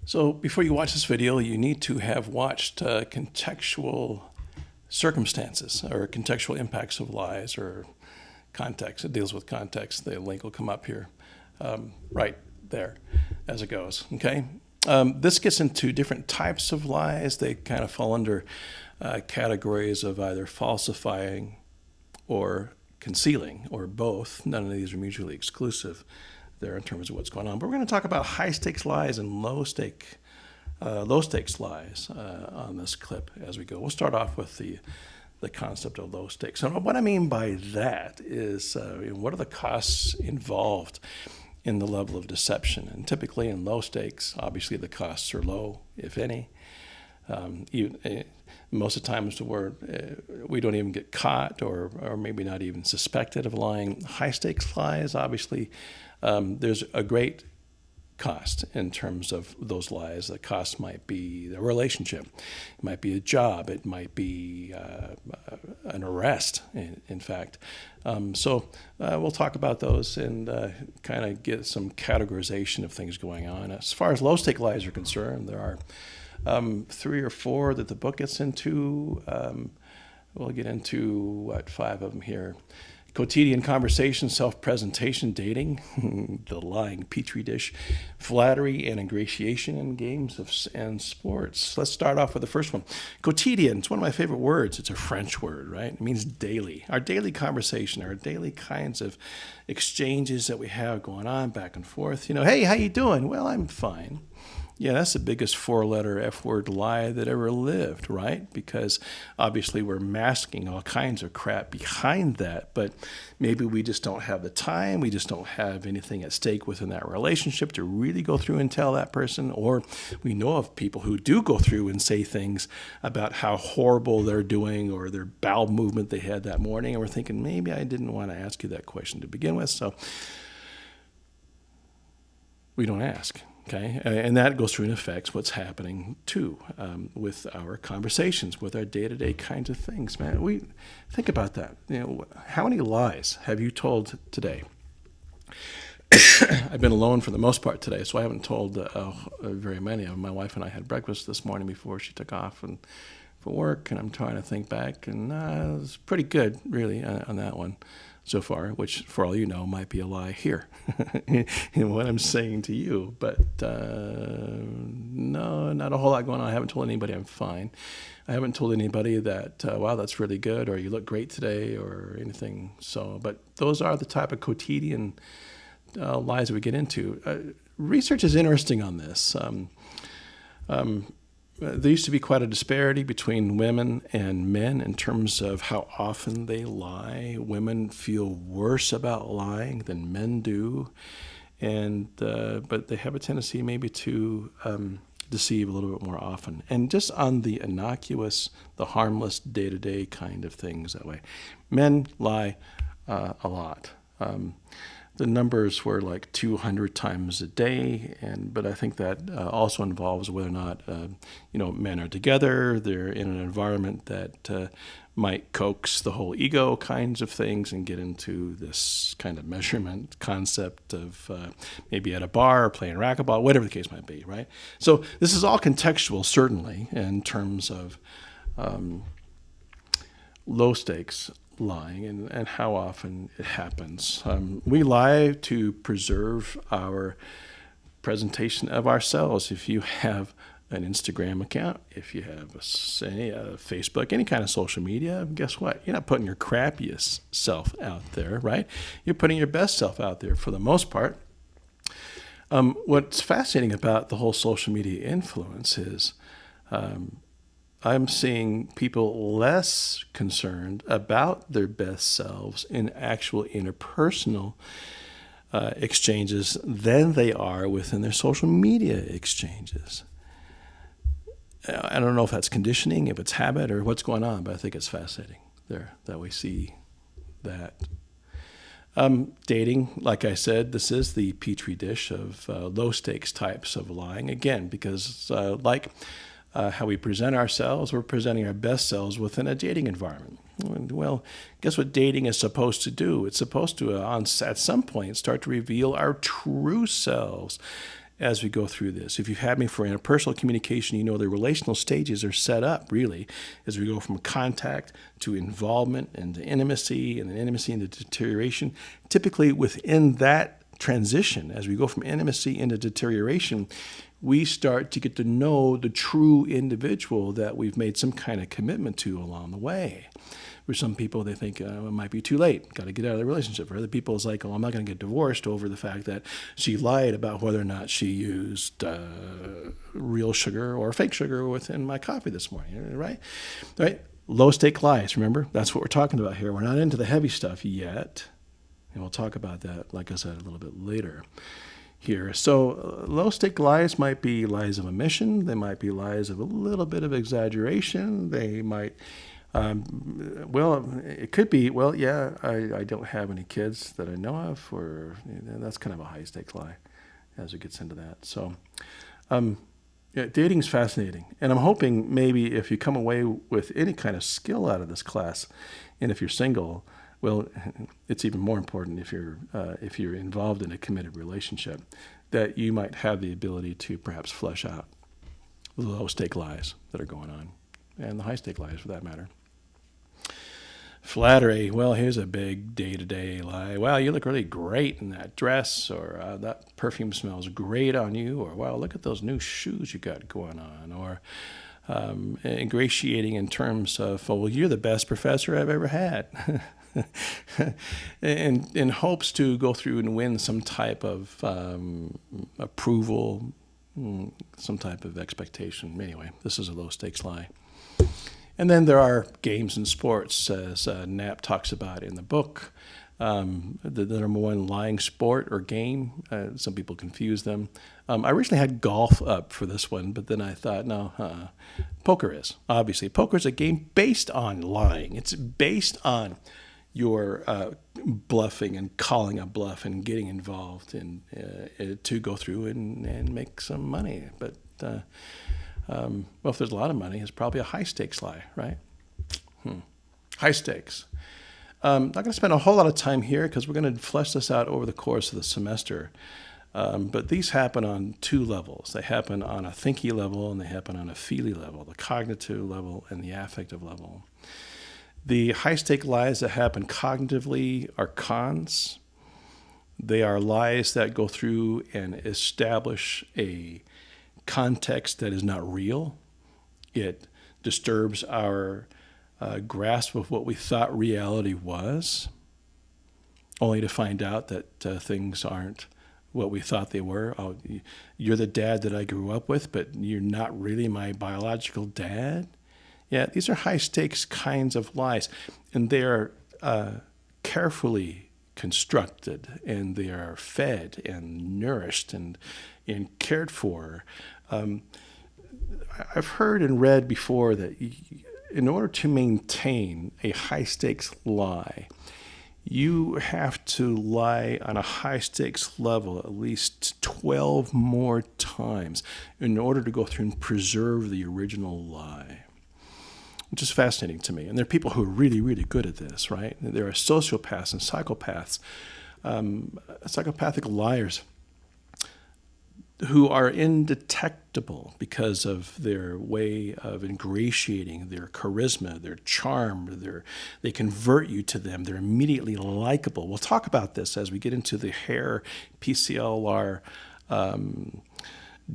So before you watch this video, you need to have watched contextual circumstances or contextual impacts of lies or context. It deals with context. The link will come up here right there as it goes. Okay. This gets into different types of lies. They kind of fall under categories of either falsifying or concealing or both. None of these are mutually exclusive there in terms of what's going on. But we're going to talk about high stakes lies and low stakes lies on this clip as we go. We'll start off with the concept of low stakes. So what I mean by that is what are the costs involved in the level of deception? And typically in low stakes, obviously the costs are low, if any. Most of the times we don't even get caught or maybe not even suspected of lying. High stakes lies, obviously, there's a great cost in terms of those lies. The cost might be the relationship, it might be a job, it might be an arrest, in fact. So we'll talk about those and kind of get some categorization of things going on. As far as low stake lies are concerned, there are 3 or 4 that the book gets into. We'll get into, 5 of them here. Quotidian conversation, self-presentation, dating, the lying petri dish, flattery and ingratiation in games and sports. Let's start off with the first one. Quotidian, it's one of my favorite words. It's a French word, right? It means daily. Our daily conversation, our daily kinds of exchanges that we have going on back and forth. Hey, how you doing? Well, I'm fine. Yeah, that's the biggest 4-letter F-word lie that ever lived, right? Because obviously we're masking all kinds of crap behind that, but maybe we just don't have the time, we just don't have anything at stake within that relationship to really go through and tell that person, or we know of people who do go through and say things about how horrible they're doing or their bowel movement they had that morning, and we're thinking, maybe I didn't want to ask you that question to begin with, so we don't ask. Okay, and that goes through and affects what's happening too with our conversations, with our day-to-day kinds of things. Man, we think about that. How many lies have you told today? I've been alone for the most part today, so I haven't told very many of them. My wife and I had breakfast this morning before she took off for work, and I'm trying to think back, and it was pretty good, really, on that one so far, which, for all you know, might be a lie here in what I'm saying to you. But no, not a whole lot going on. I haven't told anybody I'm fine. I haven't told anybody that, wow, that's really good, or you look great today, or anything. So, but those are the type of quotidian lies that we get into. Research is interesting on this. There used to be quite a disparity between women and men in terms of how often they lie. Women feel worse about lying than men do, but they have a tendency maybe to deceive a little bit more often. And just on the innocuous, the harmless, day-to-day kind of things that way. Men lie a lot. The numbers were like 200 times a day, but I think that also involves whether or not men are together, they're in an environment that might coax the whole ego kinds of things and get into this kind of measurement concept of maybe at a bar or playing racquetball, whatever the case might be, right? So this is all contextual, certainly, in terms of low stakes lying and how often it happens. We lie to preserve our presentation of ourselves. If you have an Instagram account, if you have a Facebook, any kind of social media, guess what? You're not putting your crappiest self out there, right? You're putting your best self out there for the most part. What's fascinating about the whole social media influence is I'm seeing people less concerned about their best selves in actual interpersonal exchanges than they are within their social media exchanges. I don't know if that's conditioning, if it's habit, or what's going on, but I think it's fascinating there that we see that. Dating, like I said, this is the petri dish of low stakes types of lying. Again, because how we present ourselves, we're presenting our best selves within a dating environment. Well, guess what dating is supposed to do? It's supposed to, at some point, start to reveal our true selves. as we go through this. If you've had me for interpersonal communication, you know the relational stages are set up really as we go from contact to involvement and to intimacy, and then intimacy into deterioration. Typically within that transition, as we go from intimacy into deterioration, we start to get to know the true individual that we've made some kind of commitment to along the way. For some people, they think it might be too late, got to get out of the relationship. For other people, it's like, oh, I'm not going to get divorced over the fact that she lied about whether or not she used real sugar or fake sugar within my coffee this morning, right? Right? Low-stake lies, remember? That's what we're talking about here. We're not into the heavy stuff yet, and we'll talk about that, like I said, a little bit later here. So low-stake lies might be lies of omission. They might be lies of a little bit of exaggeration. They might... it could be, I don't have any kids that I know of, or that's kind of a high stakes lie as it gets into that. So, dating is fascinating. And I'm hoping maybe if you come away with any kind of skill out of this class, and if you're single, well, it's even more important if you're involved in a committed relationship, that you might have the ability to perhaps flesh out the low stake lies that are going on, and the high stake lies for that matter. Flattery. Well, here's a big day-to-day lie. Wow, you look really great in that dress, or that perfume smells great on you, or wow, look at those new shoes you got going on, or ingratiating in terms of, well, you're the best professor I've ever had. in hopes to go through and win some type of approval, some type of expectation. Anyway, this is a low-stakes lie. And then there are games and sports, as Knapp talks about in the book. The number one lying sport or game, some people confuse them. I originally had golf up for this one, but then I thought, no, poker is. Obviously, poker is a game based on lying. It's based on your bluffing and calling a bluff and getting involved in, to go through and make some money. But well, if there's a lot of money, it's probably a high-stakes lie, right? High stakes. Not going to spend a whole lot of time here because we're going to flesh this out over the course of the semester. But these happen on two levels. They happen on a thinky level and they happen on a feely level, the cognitive level and the affective level. The high-stake lies that happen cognitively are cons. They are lies that go through and establish a context that is not real. It disturbs our grasp of what we thought reality was, only to find out that things aren't what we thought they were. Oh, you're the dad that I grew up with, but you're not really my biological dad. Yeah, these are high-stakes kinds of lies, and they are carefully constructed, and they are fed and nourished and cared for. I've heard and read before that in order to maintain a high-stakes lie, you have to lie on a high-stakes level at least 12 more times in order to go through and preserve the original lie, which is fascinating to me. And there are people who are really, really good at this, right? There are sociopaths and psychopaths, psychopathic liars, who are indetectable because of their way of ingratiating, their charisma, their charm, they convert you to them. They're immediately likable. We'll talk about this as we get into the Hare PCLR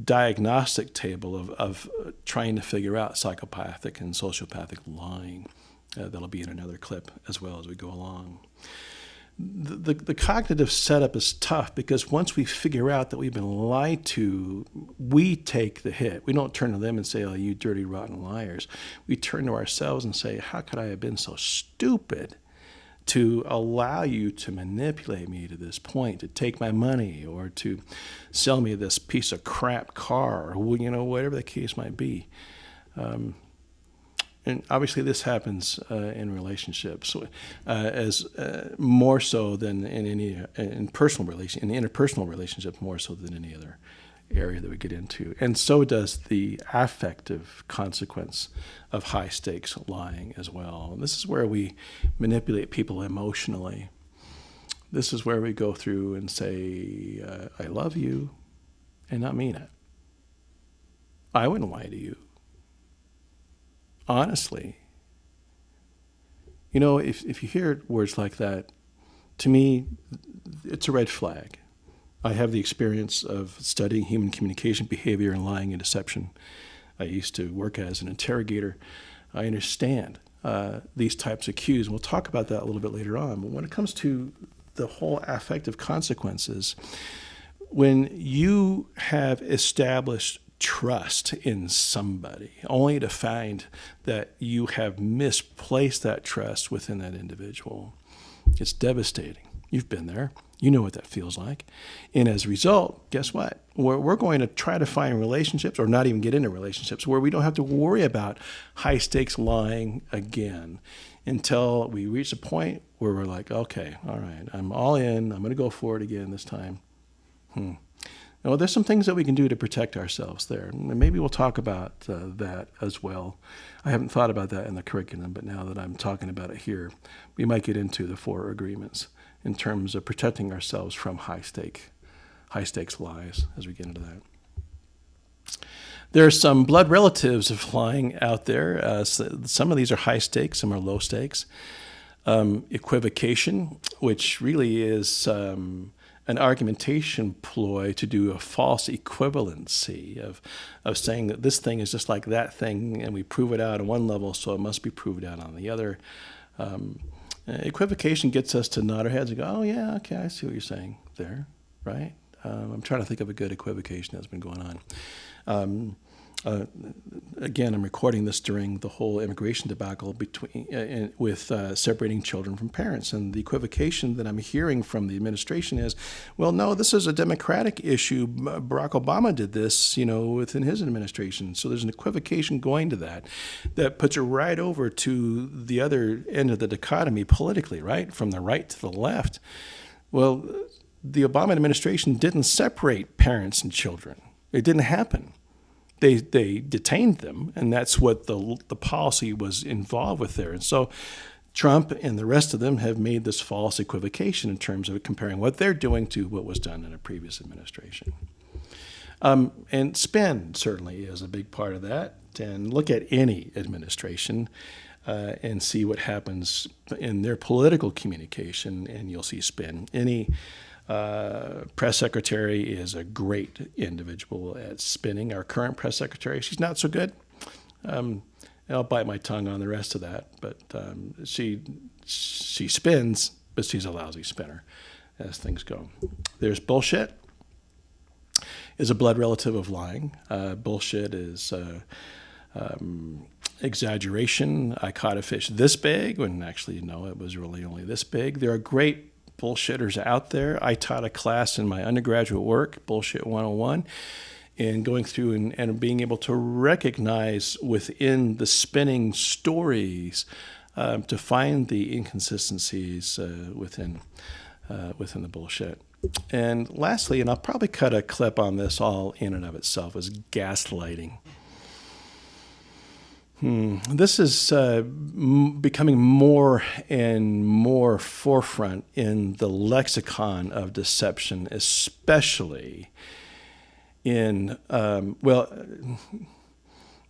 diagnostic table of trying to figure out psychopathic and sociopathic lying. That'll be in another clip as well as we go along. The cognitive setup is tough because once we figure out that we've been lied to, we take the hit. We don't turn to them and say, oh, you dirty, rotten liars. We turn to ourselves and say, how could I have been so stupid to allow you to manipulate me to this point, to take my money or to sell me this piece of crap car, or whatever the case might be. And obviously, this happens in relationships, as more so than in personal in interpersonal relationships, more so than any other area that we get into. And so does the affective consequence of high stakes lying as well. And this is where we manipulate people emotionally. This is where we go through and say, "I love you," and not mean it. I wouldn't lie to you. Honestly. You know, if you hear words like that, to me, it's a red flag. I have the experience of studying human communication behavior and lying and deception. I used to work as an interrogator. I understand these types of cues. We'll talk about that a little bit later on. But when it comes to the whole affective consequences, when you have established trust in somebody, only to find that you have misplaced that trust within that individual, it's devastating. You've been there. You know what that feels like. And as a result, guess what? We're going to try to find relationships, or not even get into relationships, where we don't have to worry about high stakes lying again until we reach a point where we're like, okay, all right, I'm all in. I'm going to go for it again this time. Now, there's some things that we can do to protect ourselves there. And maybe we'll talk about that as well. I haven't thought about that in the curriculum, but now that I'm talking about it here, we might get into the 4 agreements in terms of protecting ourselves from high stakes lies as we get into that. There are some blood relatives of lying out there. Some of these are high stakes, some are low stakes. Equivocation, which really is an argumentation ploy to do a false equivalency of saying that this thing is just like that thing, and we prove it out on one level, so it must be proved out on the other. Equivocation gets us to nod our heads and go, oh, yeah, okay, I see what you're saying there, right? I'm trying to think of a good equivocation that's been going on. Again, I'm recording this during the whole immigration debacle with separating children from parents. And the equivocation that I'm hearing from the administration is, well, no, this is a Democratic issue. Barack Obama did this, within his administration. So there's an equivocation going to that puts it right over to the other end of the dichotomy politically, right? From the right to the left. Well, the Obama administration didn't separate parents and children. It didn't happen. They detained them, and that's what the policy was involved with there. And so Trump and the rest of them have made this false equivocation in terms of comparing what they're doing to what was done in a previous administration. And spin certainly is a big part of that. And look at any administration and see what happens in their political communication, and you'll see spin. Any press secretary is a great individual at spinning. Our current press secretary, she's not so good. I'll bite my tongue on the rest of that, but she spins, but she's a lousy spinner as things go. There's bullshit, is a blood relative of lying. Bullshit is exaggeration. I caught a fish this big, when actually, no, it was really only this big. There are great bullshitters out there. I taught a class in my undergraduate work, Bullshit 101, and going through and being able to recognize within the spinning stories to find the inconsistencies within the bullshit. And lastly, and I'll probably cut a clip on this all in and of itself, is gaslighting. This is becoming more and more forefront in the lexicon of deception, especially in,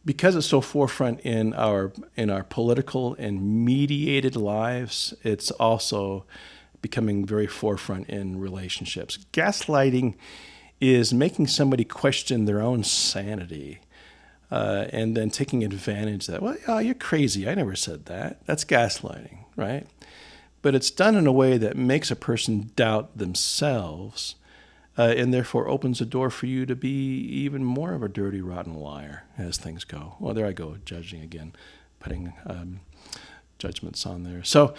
because it's so forefront in our political and mediated lives, it's also becoming very forefront in relationships. Gaslighting is making somebody question their own sanity. And then taking advantage of that. Well, oh, you're crazy. I never said that. That's gaslighting, right? But it's done in a way that makes a person doubt themselves and therefore opens a door for you to be even more of a dirty, rotten liar as things go. Well, there I go, judging again, putting judgments on there. So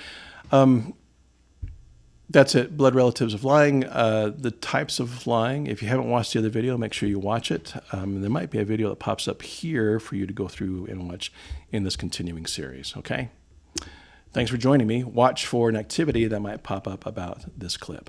that's it, blood relatives of lying. The types of lying, if you haven't watched the other video, make sure you watch it. There might be a video that pops up here for you to go through and watch in this continuing series, okay? Thanks for joining me. Watch for an activity that might pop up about this clip.